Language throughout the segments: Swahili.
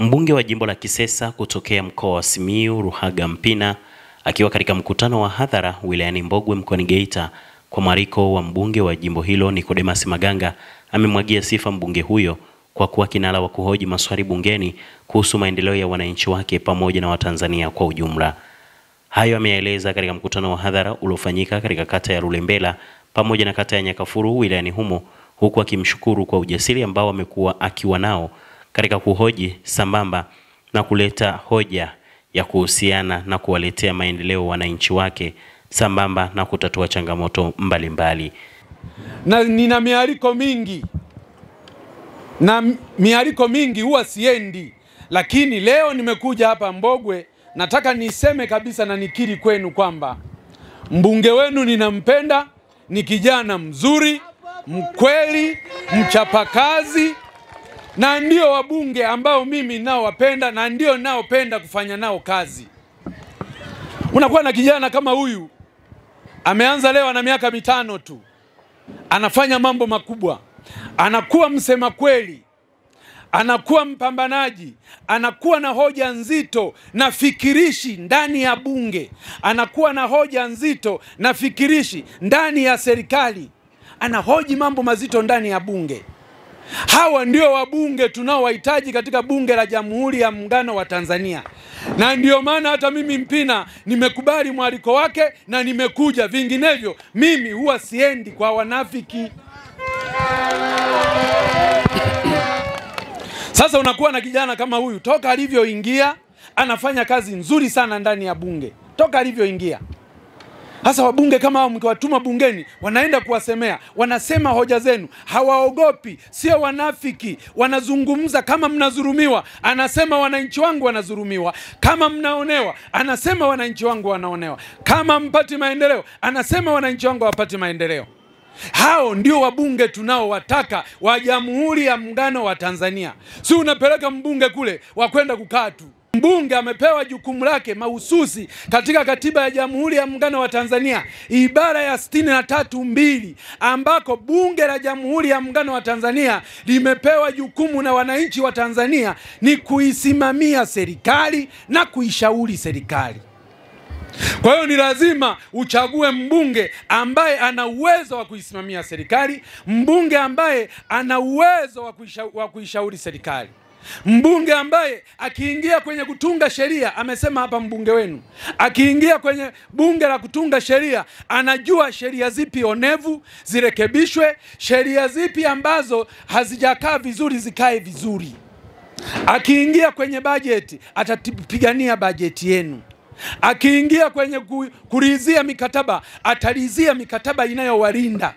Mbunge wa jimbo la Kisesa kutokea mkoa wa Simiyu, Ruhaga Mpina, akiwa katika mkutano wa hadhara wilayani Mbogwe mkoani Geita kwa mwaliko wa mbunge wa jimbo hilo Nicodemus Maganga, amemwagia sifa mbunge huyo kwa kuwa kinara wa kuhoji maswali bungeni kuhusu maendeleo ya wananchi wake pamoja na Watanzania kwa ujumla. Hayo ameeleza katika mkutano wa hadhara uliofanyika katika kata ya Rulembela pamoja na kata ya Nyakafuru wilayani humo, huku akimshukuru kwa ujasiri ambao amekuwa akiwa nao katika kuhoji sambamba na kuleta hoja ya kuhusiana na kuwaletea maendeleo wananchi wake sambamba na kutatua changamoto mbalimbali. Na nina mialiko mingi huwa siendi, lakini leo nimekuja hapa Mbogwe. Nataka niseme kabisa na nikiri kwenu kwamba mbunge wenu ninampenda, ni kijana mzuri, mkweli, mchapakazi, na ndio wabunge ambao mimi nao wapenda na ndio naopenda kufanya nao kazi. Unakuwa na kijana kama huyu, ameanza leo na miaka 5 tu, anafanya mambo makubwa, anakuwa msema kweli, anakuwa mpambanaji, anakuwa na hoja nzito na fikirishi ndani ya bunge, anakuwa na hoja nzito na fikirishi ndani ya serikali, anahoji mambo mazito ndani ya bunge. Hawa ndio wabunge tunaowahitaji katika bunge la Jamhuri ya Muungano wa Tanzania. Na ndio maana hata mimi Mpina nimekubali mwaliko wake na nimekuja, vinginevyo mimi huwa siendi kwa wanafiki. Sasa unakuwa na kijana kama huyu, toka alivyoingia anafanya kazi nzuri sana ndani ya bunge, toka alivyoingia. Sasa wabunge kama hao mkiwatuma bungeni, wanaenda kuwasemea, wanasema hoja zenu, hawaogopi, sio wanafiki, wanazungumza. Kama mnazurumiwa, anasema wananchi wangu wanazurumiwa. Kama mnaonewa, anasema wananchi wangu wanaonewa. Kama mpati maendeleo, anasema wananchi wangu hawapati maendeleo. Hao ndio wabunge tunaowataka wa Jamhuri ya Muungano wa Tanzania. Si unapeleka mbunge kule wakwenda kukaa tu. Mbunge amepewa jukumu lake mahususi katika katiba ya Jamhuri ya Muungano wa Tanzania, ibara ya 63(2), ambako bunge la Jamhuri ya Muungano wa Tanzania limepewa jukumu na wananchi wa Tanzania ni kuisimamia serikali na kuishauri serikali. Kwa hiyo ni lazima uchague mbunge ambaye ana uwezo wa kuisimamia serikali, mbunge ambaye ana uwezo wa kuishauri serikali. Mbunge ambaye akiingia kwenye kutunga sheria, amesema hapa mbunge wenu, akiingia kwenye bunge la kutunga sheria, anajua sheria zipi onevu zirekebishwe, sheria zipi ambazo hazijakaa vizuri zikae vizuri. Akiingia kwenye bajeti, atapigania bajeti yenu. Akiingia kwenye kuridhia mikataba, ataridhia mikataba inayowalinda.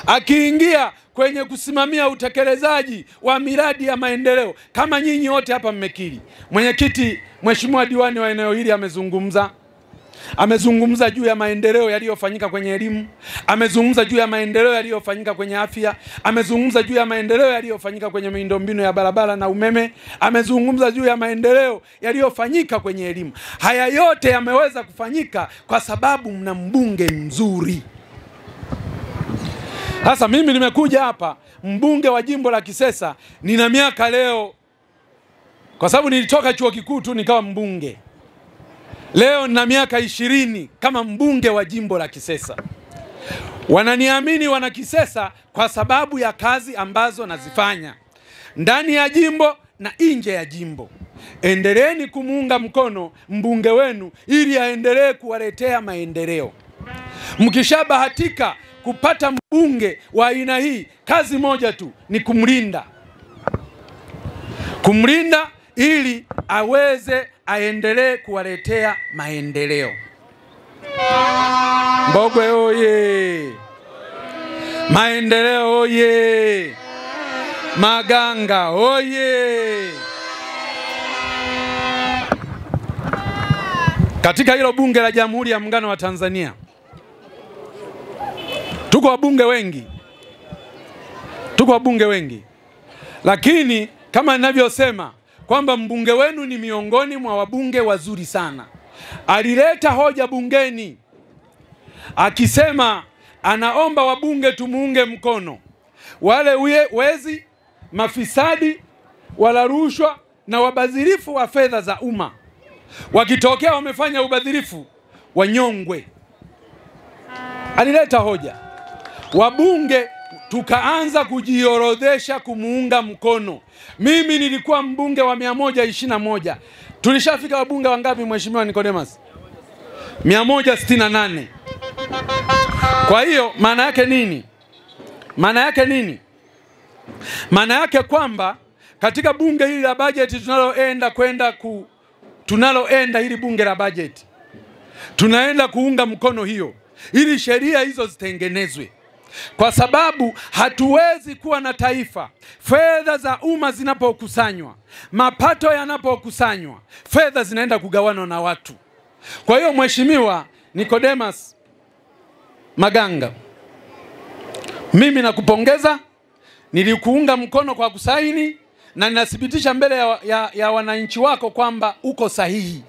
Akiingia kwenye kusimamia utekelezaji wa miradi ya maendeleo, kama nyinyi wote hapa mmekiri. Mwenyekiti, mheshimiwa diwani wa eneo hili amezungumza juu ya maendeleo yaliyofanyika kwenye elimu, amezungumza juu ya maendeleo yaliyofanyika kwenye afya, amezungumza juu ya maendeleo yaliyofanyika kwenye miundombinu ya barabara na umeme, amezungumza juu ya maendeleo yaliyofanyika kwenye elimu. Haya yote yameweza kufanyika kwa sababu mna mbunge mzuri. Sasa mimi nimekuja hapa mbunge wa jimbo la Kisesa, nina miaka leo, kwa sababu nilitoka chuo kikuu tu nikawa mbunge. Leo nina miaka 20 kama mbunge wa jimbo la Kisesa. Wananiamini wana Kisesa kwa sababu ya kazi ambazo nazifanya ndani ya jimbo na nje ya jimbo. Endeleeni kumuunga mkono mbunge wenu ili aendelee kuwaletea maendeleo. Mkishabahatika kupata mbunge wa aina hii, kazi moja tu ni kumlinda. Kumlinda ili aendelee kuwaletea maendeleo. Mbogwe oye! Maendeleo oye! Maganga oye! Katika hilo bunge la Jamhuri ya Muungano wa Tanzania tuko wabunge wengi, lakini kama ninavyosema kwamba mbunge wenu ni miongoni mwa wabunge wazuri sana. Alileta hoja bungeni akisema anaomba wabunge tumuunge mkono wale wezi, mafisadi, wala rushwa na wabadhirifu wa fedha za umma wakitokea wamefanya ubadhirifu, wanyongwe. Alileta hoja. Wabunge tukaanza kujiorodhesha kumuunga mkono. Mimi nilikuwa mbunge wa 121. Tulishafika wabunge wangapi Mheshimiwa Nicodemus? 168. Kwa hiyo maana yake nini? Maana yake nini? Maana yake kwamba katika bunge hili la bajeti tunaloenda hili bunge la bajeti, tunaenda kuunga mkono hiyo ili sheria hizo zitengenezwe. Kwa sababu hatuwezi kuwa na taifa, fedha za umma zinapokusanywa, mapato yanapokusanywa, fedha zinaenda kugawanwa na watu. Kwa hiyo Mheshimiwa Nicodemus Maganga, mimi nakupongeza, nilikuunga mkono kwa kusaini na ninathibitisha mbele ya wananchi wako kwamba uko sahihi.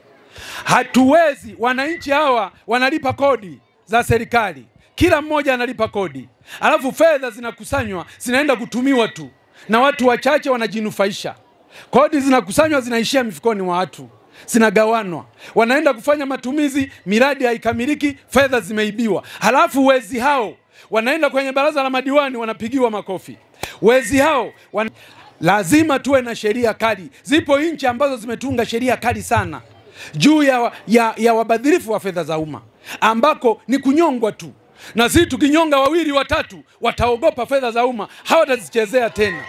Hatuwezi, wananchi hawa wanalipa kodi za serikali, kila mmoja analipa kodi, alafu fedha zinakusanywa zinaenda kutumiwa tu na watu wachache wanajinufaisha. Kodi zinakusanywa zinaishia mifukoni mwa watu, zinagawanwa, wanaenda kufanya matumizi, miradi haikamiliki, fedha zimeibiwa. Halafu wezi hao wanaenda kwenye baraza la madiwani wanapigiwa makofi. Wezi hao lazima tuwe na sheria kali. Zipo nchi ambazo zimetunga sheria kali sana juu ya wabadhirifu wa fedha za umma, ambako ni kunyongwa tu. Na sisi tukinyonga 2 watatu wataogopa fedha za umma, hawatazichezea tena.